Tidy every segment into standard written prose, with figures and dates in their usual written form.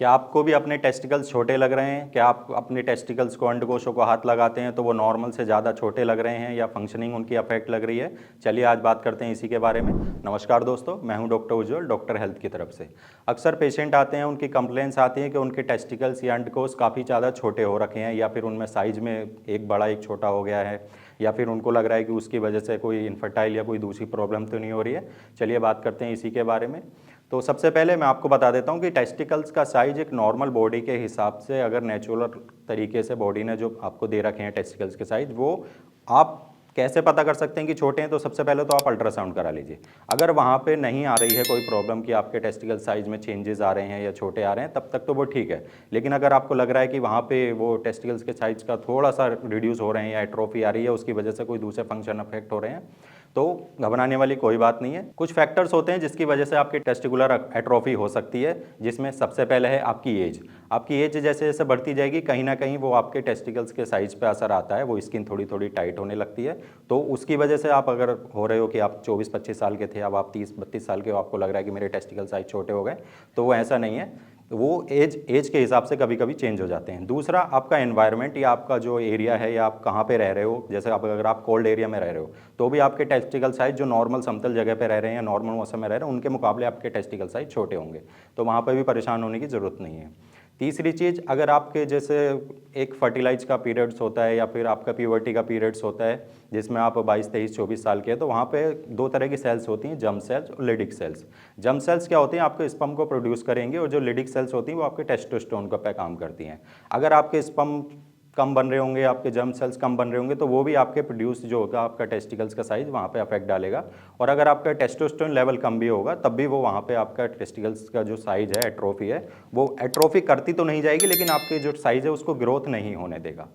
क्या आपको भी अपने टेस्टिकल्स छोटे लग रहे हैं? क्या आप अपने टेस्टिकल्स को, अंडकोशों को हाथ लगाते हैं तो वो नॉर्मल से ज़्यादा छोटे लग रहे हैं या फंक्शनिंग उनकी अफेक्ट लग रही है? चलिए आज बात करते हैं इसी के बारे में। नमस्कार दोस्तों, मैं हूं डॉक्टर उज्ज्वल, डॉक्टर हेल्थ की तरफ से। अक्सर पेशेंट आते हैं, उनकी कंप्लेंट्स आती हैं कि उनके टेस्टिकल्स या अंडकोश काफ़ी ज़्यादा छोटे हो रखे हैं या फिर उनमें साइज़ में एक बड़ा एक छोटा हो गया है, या फिर उनको लग रहा है कि उसकी वजह से कोई इनफर्टाइल या कोई दूसरी प्रॉब्लम तो नहीं हो रही है। चलिए बात करते हैं इसी के बारे में। तो सबसे पहले मैं आपको बता देता हूँ कि टेस्टिकल्स का साइज एक नॉर्मल बॉडी के हिसाब से, अगर नेचुरल तरीके से बॉडी ने जो आपको दे रखे हैं टेस्टिकल्स के साइज, वो आप कैसे पता कर सकते हैं कि छोटे हैं? तो सबसे पहले तो आप अल्ट्रासाउंड करा लीजिए। अगर वहाँ पे नहीं आ रही है कोई प्रॉब्लम कि आपके टेस्टिकल साइज में चेंजेस आ रहे हैं या छोटे आ रहे हैं, तब तक तो वो ठीक है। लेकिन अगर आपको लग रहा है कि वहाँ पे वो टेस्टिकल्स के साइज का थोड़ा सा रिड्यूस हो रहे हैं या एट्रोफी आ रही है, उसकी वजह से कोई दूसरे फंक्शन अफेक्ट हो रहे हैं, तो घबराने वाली कोई बात नहीं है। कुछ फैक्टर्स होते हैं जिसकी वजह से आपकी टेस्टिकुलर एट्रोफी हो सकती है, जिसमें सबसे पहले है आपकी एज। आपकी एज जैसे जैसे बढ़ती जाएगी, कहीं ना कहीं वो आपके टेस्टिकल्स के साइज पे असर आता है, वो स्किन थोड़ी थोड़ी टाइट होने लगती है। तो उसकी वजह से आप अगर हो रहे हो कि आप 24-25 साल के थे, अब आप 30-32 साल के हो, आपको लग रहा है कि मेरे टेस्टिकल साइज छोटे हो गए, तो वो ऐसा नहीं है। वो एज के हिसाब से कभी कभी चेंज हो जाते हैं। दूसरा, आपका एनवायरनमेंट या आपका जो एरिया है या आप कहाँ पे रह रहे हो। जैसे आप अगर आप कोल्ड एरिया में रह रहे हो तो भी आपके टेस्टिकल साइज जो नॉर्मल समतल जगह पे रह रहे हैं या नॉर्मल मौसम में रह रहे हैं, उनके मुकाबले आपके टेस्टिकल साइज छोटे होंगे, तो वहाँ पर भी परेशान होने की ज़रूरत नहीं है। तीसरी चीज़, अगर आपके जैसे एक फर्टिलाइज का पीरियड्स होता है या फिर आपका प्यूबर्टी का पीरियड्स होता है, जिसमें आप 22-23-24 साल के हैं, तो वहाँ पे दो तरह की सेल्स होती हैं, जर्म सेल्स और लिडिक सेल्स। जर्म सेल्स क्या होती हैं? आपके स्पर्म को प्रोड्यूस करेंगे, और जो लिडिक सेल्स होती हैं वो आपके टेस्टोस्टेरोन पे काम करती हैं। अगर आपके स्पर्म कम बन रहे होंगे, आपके जर्म सेल्स कम बन रहे होंगे, तो वो भी आपके प्रोड्यूस जो होगा आपका टेस्टिकल्स का साइज वहाँ पे अफेक्ट डालेगा। और अगर आपका टेस्टोस्टेरोन लेवल कम भी होगा, तब भी वो वहाँ पे आपका टेस्टिकल्स का जो साइज है, एट्रोफी है, वो एट्रोफी करती तो नहीं जाएगी, लेकिन आपके जो साइज है उसको ग्रोथ नहीं होने देगा।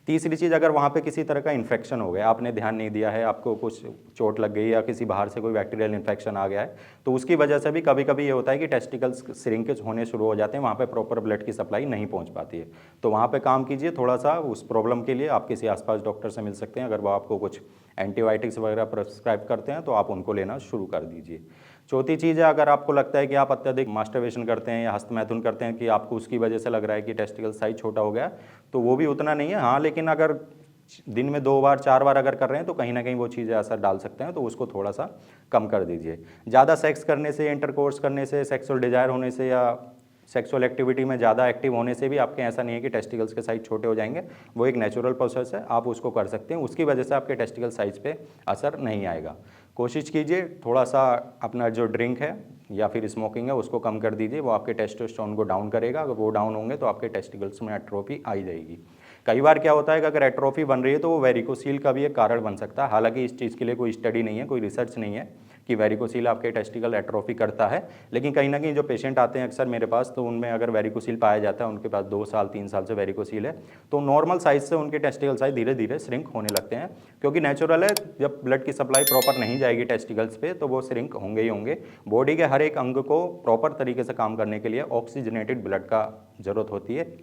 तीसरी चीज़, अगर वहाँ पे किसी तरह का इन्फेक्शन हो गया, आपने ध्यान नहीं दिया है, आपको कुछ चोट लग गई या किसी बाहर से कोई बैक्टीरियल इन्फेक्शन आ गया है, तो उसकी वजह से भी कभी कभी ये होता है कि टेस्टिकल्स श्रिंकेज होने शुरू हो जाते हैं, वहाँ पे प्रॉपर ब्लड की सप्लाई नहीं पहुँच पाती है। तो वहाँ पे काम कीजिए थोड़ा सा। उस प्रॉब्लम के लिए आप किसी आसपास डॉक्टर से मिल सकते हैं। अगर वो आपको कुछ एंटीबायोटिक्स वगैरह प्रिस्क्राइब करते हैं तो आप उनको लेना शुरू कर दीजिए। चौथी चीज़ है, अगर आपको लगता है कि आप अत्यधिक मास्टरबेशन करते हैं या हस्तमैथुन करते हैं कि आपको उसकी वजह से लग रहा है कि टेस्टिकल साइज छोटा हो गया, तो वो भी उतना नहीं है। हाँ, लेकिन अगर दिन में 2 बार 4 बार अगर कर रहे हैं तो कहीं ना कहीं वो चीज़ें असर डाल सकते हैं, तो उसको थोड़ा सा कम कर दीजिए। ज़्यादा सेक्स करने से, इंटरकोर्स करने से, सेक्सुअल डिजायर होने से या सेक्सुअल एक्टिविटी में ज़्यादा एक्टिव होने से भी आपके ऐसा नहीं है कि टेस्टिकल्स के साइज छोटे हो जाएंगे। वो एक नेचुरल प्रोसेस है, आप उसको कर सकते हैं, उसकी वजह से आपके टेस्टिकल साइज पे असर नहीं आएगा। कोशिश कीजिए थोड़ा सा अपना जो ड्रिंक है या फिर स्मोकिंग है उसको कम कर दीजिए, वो आपके टेस्टोस्टेरोन को डाउन करेगा। अगर वो डाउन होंगे तो आपके टेस्टिकल्स में एट्रोफी आ जाएगी। कई बार क्या होता है कि अगर एट्रोफी बन रही है तो वो वेरिकोसील का भी एक कारण बन सकता है। हालांकि इस चीज़ के लिए कोई स्टडी नहीं है, कोई रिसर्च नहीं है कि वेरिकोसील आपके टेस्टिकल एट्रोफी करता है, लेकिन कहीं ना कहीं जो पेशेंट आते हैं अक्सर मेरे पास, तो उनमें अगर वेरिकोसील पाया जाता है, उनके पास 2 साल 3 साल से वेरिकोसील है, तो नॉर्मल साइज से उनके टेस्टिकल साइज धीरे धीरे श्रिंक होने लगते हैं, क्योंकि नेचुरल है। जब ब्लड की सप्लाई प्रॉपर नहीं जाएगी टेस्टिकल्स पे तो वो श्रिंक होंगे ही होंगे। बॉडी के हर एक अंग को प्रॉपर तरीके से काम करने के लिए ऑक्सीजनेटेड ब्लड का जरूरत होती है।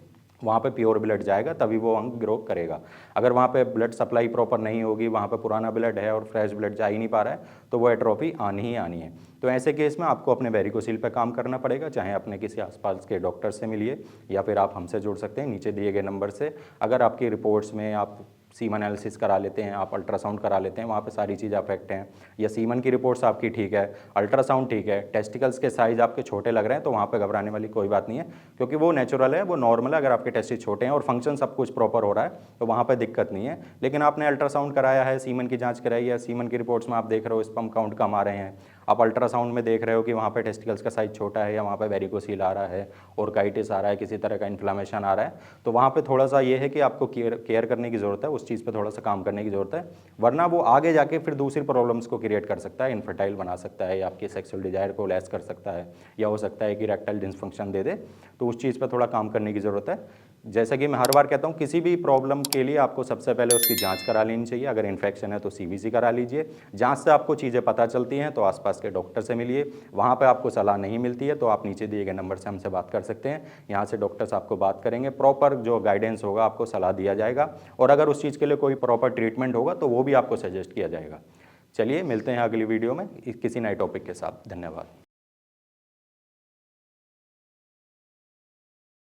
वहाँ पे प्योर ब्लड जाएगा तभी वो अंग ग्रो करेगा। अगर वहाँ पे ब्लड सप्लाई प्रॉपर नहीं होगी, वहाँ पे पुराना ब्लड है और फ्रेश ब्लड जा ही नहीं पा रहा है, तो वो एट्रोफी आनी ही आनी है। तो ऐसे केस में आपको अपने वेरिकोसील पे काम करना पड़ेगा, चाहे अपने किसी आसपास के डॉक्टर से मिलिए या फिर आप हमसे जुड़ सकते हैं नीचे दिए गए नंबर से। अगर आपकी रिपोर्ट्स में आप सीमन एनालिसिस करा लेते हैं, आप अल्ट्रासाउंड करा लेते हैं, वहाँ पे सारी चीज़ अफेक्ट हैं, या सीमन की रिपोर्ट्स आपकी ठीक है, अल्ट्रासाउंड ठीक है, टेस्टिकल्स के साइज आपके छोटे लग रहे हैं, तो वहाँ पे घबराने वाली कोई बात नहीं है, क्योंकि वो नेचुरल है, वो नॉर्मल है। अगर आपके टेस्टिस छोटे हैं और फंक्शन सब कुछ प्रॉपर हो रहा है तो वहाँ पर दिक्कत नहीं है। लेकिन आपने अल्ट्रासाउंड कराया है, सीमन की जाँच कराई है, सीमन की रिपोर्ट्स में आप देख रहे हो स्पर्म काउंट कम आ रहे हैं, आप अल्ट्रासाउंड में देख रहे हो कि वहाँ पे टेस्टिकल्स का साइज छोटा है या वहाँ पे वेरिकोसील आ रहा है, ऑर्काइटिस आ रहा है, किसी तरह का इन्फ्लामेशन आ रहा है, तो वहाँ पे थोड़ा सा ये है कि आपको केयर करने की ज़रूरत है, उस चीज़ पे थोड़ा सा काम करने की ज़रूरत है, वरना वो आगे जाके फिर दूसरी प्रॉब्लम्स को क्रिएट कर सकता है, इनफर्टाइल बना सकता है, या आपकी सेक्सुअल डिजायर को लेस कर सकता है, या हो सकता है कि इरेक्टाइल डिसफंक्शन दे दे। तो उस चीज़ पर थोड़ा काम करने की ज़रूरत है। जैसा कि मैं हर बार कहता हूँ, किसी भी प्रॉब्लम के लिए आपको सबसे पहले उसकी जांच करा लेनी चाहिए। अगर इन्फेक्शन है तो सीबीसी करा लीजिए। जांच से आपको चीज़ें पता चलती हैं तो आसपास के डॉक्टर से मिलिए। वहाँ पे आपको सलाह नहीं मिलती है तो आप नीचे दिए गए नंबर से हमसे बात कर सकते हैं। यहाँ से डॉक्टर्स आपको बात करेंगे, प्रॉपर जो गाइडेंस होगा आपको सलाह दिया जाएगा, और अगर उस चीज़ के लिए कोई प्रॉपर ट्रीटमेंट होगा तो वो भी आपको सजेस्ट किया जाएगा। चलिए मिलते हैं अगली वीडियो में किसी नए टॉपिक के साथ। धन्यवाद।